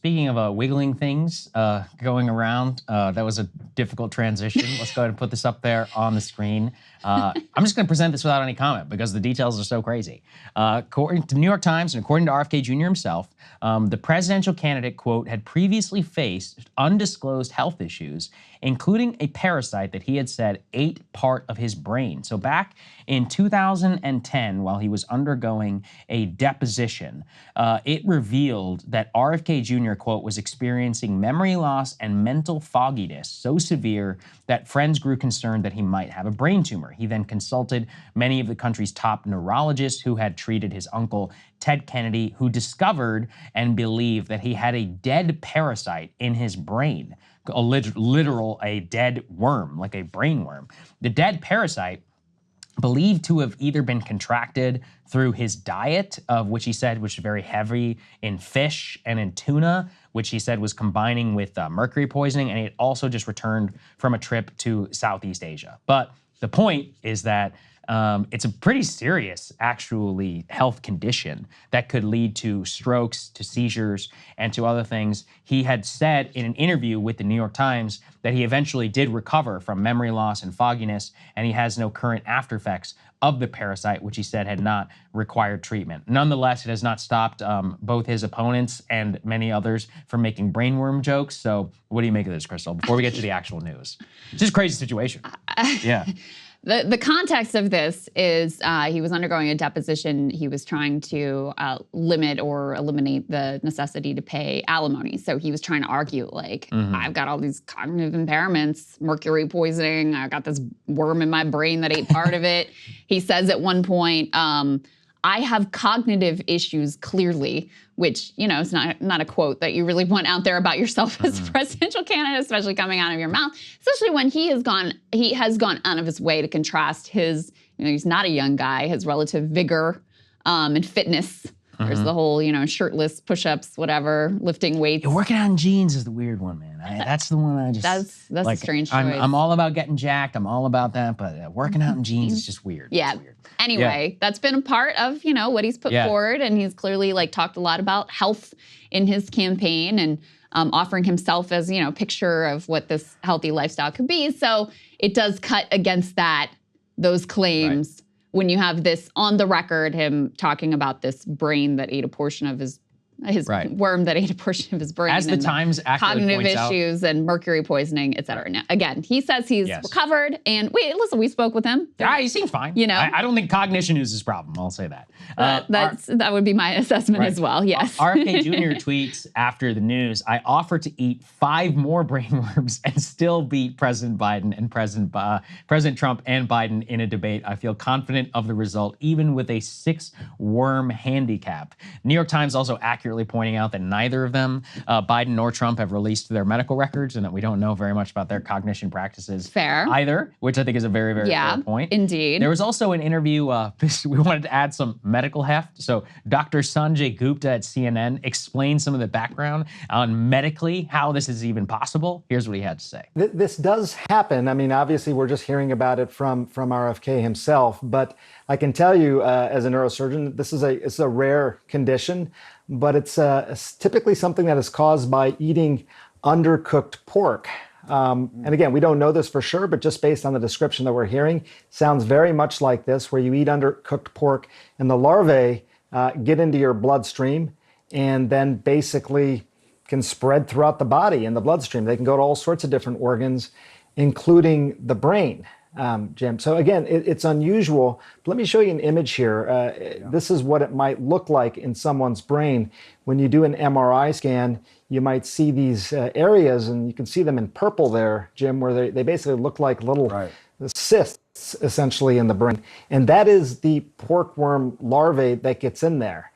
Speaking of wiggling things going around, that was a difficult transition. Let's go ahead and put this up there on the screen. I'm just going to present this without any comment because the details are so crazy. According to the New York Times and according to RFK Jr. himself, the presidential candidate, quote, had previously faced undisclosed health issues, including a parasite that he had said ate part of his brain. So back in 2010, while he was undergoing a deposition, it revealed that RFK Jr., quote, was experiencing memory loss and mental fogginess so severe that friends grew concerned that he might have a brain tumor. He then consulted many of the country's top neurologists who had treated his uncle, Ted Kennedy, who discovered and believed that he had a dead parasite in his brain, a dead worm, like a brain worm. The dead parasite, believed to have either been contracted through his diet, of which he said was very heavy in fish and in tuna, which he said was combining with mercury poisoning, and he had also just returned from a trip to Southeast Asia. But the point is that it's a pretty serious, actually, health condition that could lead to strokes, to seizures, and to other things. He had said in an interview with the New York Times that he eventually did recover from memory loss and fogginess, and he has no current after effects of the parasite, which he said had not required treatment. Nonetheless, it has not stopped both his opponents and many others from making brainworm jokes. So what do you make of this, Krystal, before we get to the actual news? Just a crazy situation. Yeah. The context of this is he was undergoing a deposition. He was trying to limit or eliminate the necessity to pay alimony. So he was trying to argue, like, I've got all these cognitive impairments, mercury poisoning, I got this worm in my brain that ate part of it. He says at one point, I have cognitive issues clearly, which, you know, is not a quote that you really want out there about yourself as a presidential candidate, especially coming out of your mouth, especially when he has gone out of his way to contrast his, you know, he's not a young guy, his relative vigor and fitness. There's the whole, you know, shirtless push-ups, whatever, lifting weights. Yeah, working out in jeans is the weird one, man. That's the one I just... That's like, a strange choice. I'm all about getting jacked. I'm all about that, but working out in jeans is just weird. Yeah. Weird. Anyway, that's been a part of, you know, what he's put forward, and he's clearly, like, talked a lot about health in his campaign and offering himself as, you know, a picture of what this healthy lifestyle could be. So it does cut against those claims. Right. When you have this on the record, him talking about this brain that ate a portion of his worm that ate a portion of his brain. As the Times accurately cognitive points out, issues and mercury poisoning, et cetera. Now, again, he says he's recovered, and we spoke with him. Yeah, he seems fine. You know, I don't think cognition is his problem. I'll say that. That would be my assessment as well. Yes. RFK Jr. tweets after the news, I offer to eat 5 more brainworms and still beat President Biden and President Trump and Biden in a debate. I feel confident of the result, even with a 6-worm handicap. New York Times also accurately pointing out that neither of them, Biden nor Trump, have released their medical records, and that we don't know very much about their cognition practices either, which I think is a very, very fair point. Indeed. There was also an interview, we wanted to add some medical heft. So Dr. Sanjay Gupta at CNN explained some of the background on medically how this is even possible. Here's what he had to say. This does happen. I mean, obviously, we're just hearing about it from RFK himself, but I can tell you as a neurosurgeon, it's a rare condition, but it's typically something that is caused by eating undercooked pork. And again, we don't know this for sure, but just based on the description that we're hearing, sounds very much like this, where you eat undercooked pork and the larvae get into your bloodstream and then basically can spread throughout the body in the bloodstream. They can go to all sorts of different organs, including the brain. Jim. So again, it's unusual. But let me show you an image here. This is what it might look like in someone's brain. When you do an MRI scan, you might see these areas, and you can see them in purple there, Jim, where they basically look like little cysts, essentially, in the brain. And that is the porkworm larvae that gets in there.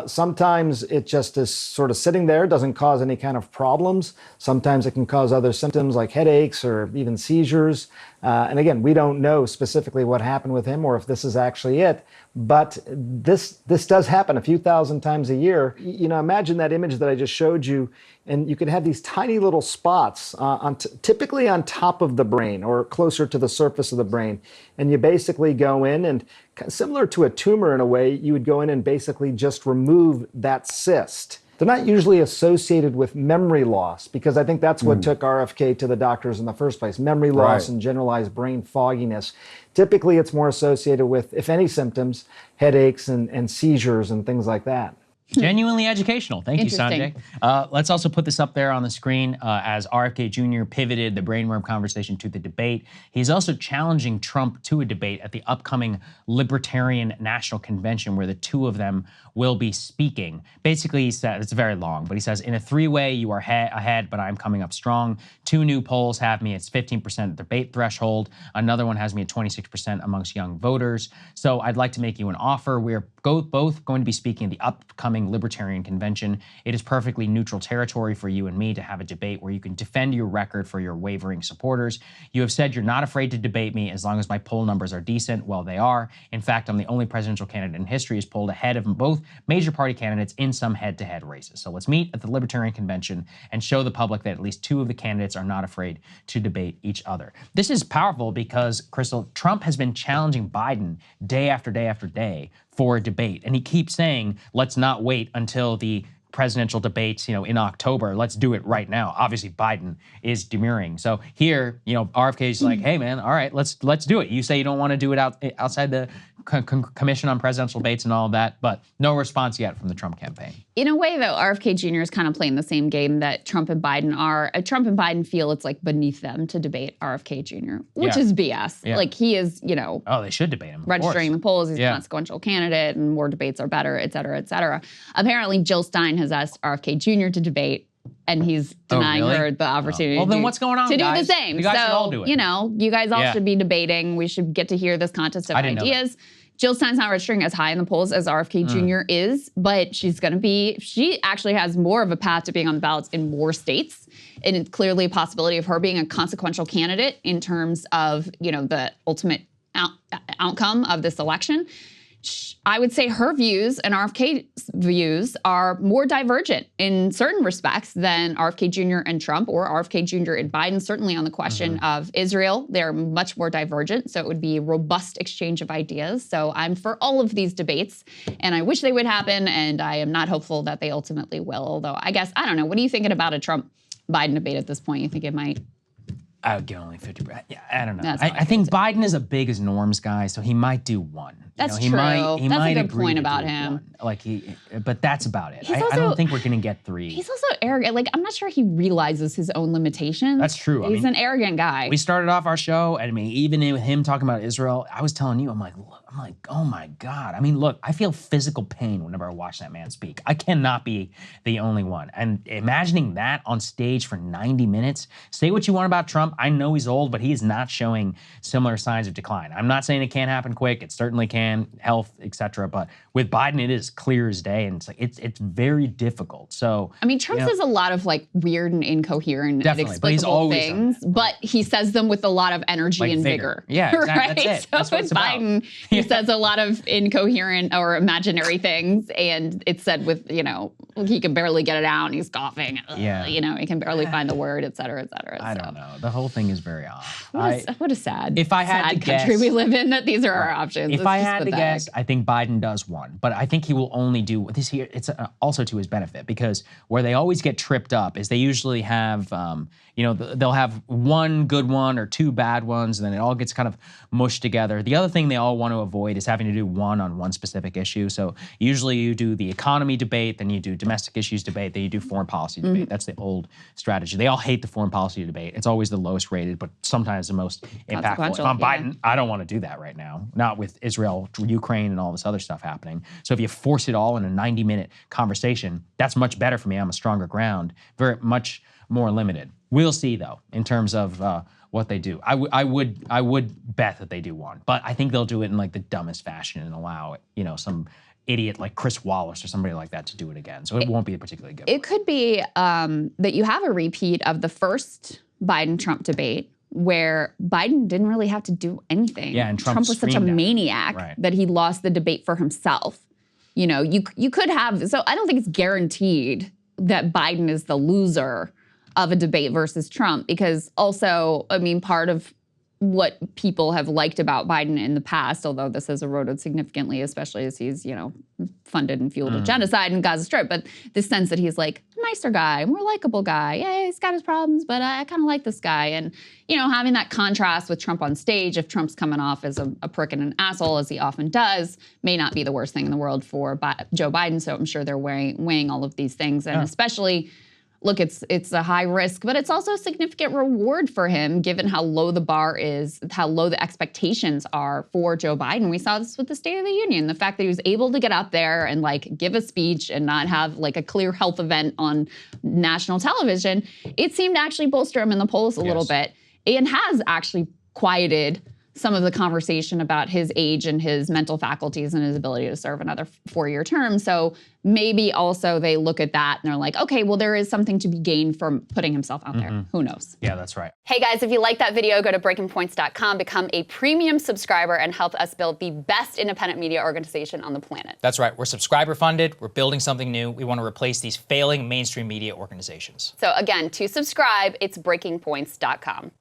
Sometimes it just is sort of sitting there, doesn't cause any kind of problems. Sometimes it can cause other symptoms like headaches or even seizures. And again, we don't know specifically what happened with him or if this is actually it, but this does happen a few thousand times a year. You know, imagine that image that I just showed you, and you could have these tiny little spots typically on top of the brain or closer to the surface of the brain. And you basically go in and, similar to a tumor in a way, you would go in and basically just remove that cyst. They're not usually associated with memory loss, because I think that's what took RFK to the doctors in the first place. Memory loss and generalized brain fogginess. Typically, it's more associated with, if any symptoms, headaches and seizures and things like that. Genuinely educational. Thank you, Sanjay. Let's also put this up there on the screen as RFK Jr. pivoted the brainworm conversation to the debate. He's also challenging Trump to a debate at the upcoming Libertarian National Convention, where the two of them will be speaking. Basically, he said, it's very long, but he says, in a three-way, you are ahead, but I'm coming up strong. Two new polls have me at 15% debate threshold. Another one has me at 26% amongst young voters. So I'd like to make you an offer. We're both going to be speaking at the upcoming Libertarian Convention. It is perfectly neutral territory for you and me to have a debate where you can defend your record for your wavering supporters. You have said you're not afraid to debate me as long as my poll numbers are decent. Well, they are. In fact, I'm the only presidential candidate in history who's polled ahead of both major party candidates in some head-to-head races. So let's meet at the Libertarian Convention and show the public that at least two of the candidates are not afraid to debate each other. This is powerful because, Krystal, Trump has been challenging Biden day after day after day for a debate. And he keeps saying, let's not wait until the presidential debates, in October. Let's do it right now. Obviously, Biden is demurring. So here, RFK is like, hey, man, all right, let's do it. You say you don't want to do it outside the Commission on Presidential Debates and all of that, but no response yet from the Trump campaign. In a way, though, RFK Jr. is kind of playing the same game that Trump and Biden are. Trump and Biden feel it's like beneath them to debate RFK Jr., which is BS. Yeah. Like he is, Oh, they should debate him. Registering the polls. He's a consequential candidate, and more debates are better, et cetera, et cetera. Apparently, Jill Stein has asked RFK Jr. to debate, and he's denying her the opportunity. Well, then what's going on, to guys? do the same. You guys should all do it. You guys all should be debating. We should get to hear this contest of ideas. Jill Stein's not registering as high in the polls as RFK Jr. is, but she actually has more of a path to being on the ballots in more states. And it's clearly a possibility of her being a consequential candidate in terms of, the ultimate outcome of this election. I would say her views and RFK's views are more divergent in certain respects than RFK Jr. and Trump, or RFK Jr. and Biden. Certainly on the question of Israel, they're much more divergent. So it would be a robust exchange of ideas. So I'm for all of these debates, and I wish they would happen, and I am not hopeful that they ultimately will. Although I guess, I don't know, what are you thinking about a Trump-Biden debate at this point? You think it might? I would give only 50%. Yeah, I don't know. I think Biden is a big as norms guy, so he might do one. That's he true. He that's might a good point about him. But that's about it. I don't think we're gonna get three. He's also arrogant. Like, I'm not sure he realizes his own limitations. That's true. He's an arrogant guy. We started off our show, and even with him talking about Israel, I was telling you, I'm like, oh my God. Look, I feel physical pain whenever I watch that man speak. I cannot be the only one. And imagining that on stage for 90 minutes, say what you want about Trump. I know he's old, but he is not showing similar signs of decline. I'm not saying it can't happen quick. It certainly can, health, etc. But with Biden, it is clear as day, and it's very difficult. So Trump says a lot of weird and incoherent, inexplicable things, but he says them with a lot of energy and vigor. Yeah, exactly. Right? That's it. So with Biden, he says a lot of incoherent or imaginary things, and it's said with, he can barely get it out, and he's coughing. He can barely find the word, et cetera, et cetera. I don't know. The whole thing is very odd. What a sad, if I had to country guess, we live in, that these are our options. If I had to guess, I think Biden does one, but I think he will only do this here. It's also to his benefit, because where they always get tripped up is they usually have, they'll have one good one or two bad ones, and then it all gets kind of mushed together. The other thing they all want to avoid is having to do one on one specific issue. So usually you do the economy debate, then you do domestic issues debate, then you do foreign policy debate. That's the old strategy. They all hate the foreign policy debate. It's always the lowest rated, but sometimes the most impactful. If I'm Biden, I don't want to do that right now. Not with Israel, Ukraine, and all this other stuff happening. So if you force it all in a 90-minute conversation, that's much better for me. I'm a stronger ground, very much more limited. We'll see, though, in terms of what they do. I would bet that they do one, but I think they'll do it in the dumbest fashion and allow some idiot like Chris Wallace or somebody like that to do it again. So it won't be a particularly good one. It could be that you have a repeat of the first Biden-Trump debate, where Biden didn't really have to do anything. Yeah, and Trump was such a maniac that he lost the debate for himself. You could have, so I don't think it's guaranteed that Biden is the loser of a debate versus Trump, because also, part of what people have liked about Biden in the past, although this has eroded significantly, especially as he's, funded and fueled a genocide in Gaza Strip. But this sense that he's like a nicer guy, more likable guy. Yeah, he's got his problems, but I kind of like this guy. And, having that contrast with Trump on stage, if Trump's coming off as a prick and an asshole, as he often does, may not be the worst thing in the world for Joe Biden. So I'm sure they're weighing all of these things. And especially, look, it's a high risk, but it's also a significant reward for him, given how low the bar is, how low the expectations are for Joe Biden. We saw this with the State of the Union, the fact that he was able to get out there and give a speech and not have a clear health event on national television. It seemed to actually bolster him in the polls a little bit, and has actually quieted some of the conversation about his age and his mental faculties and his ability to serve another 4-year term. So maybe also they look at that and they're like, okay, well, there is something to be gained from putting himself out there. Who knows? Yeah, that's right. Hey guys, if you like that video, go to breakingpoints.com, become a premium subscriber, and help us build the best independent media organization on the planet. That's right. We're subscriber funded. We're building something new. We want to replace these failing mainstream media organizations. So again, to subscribe, it's breakingpoints.com.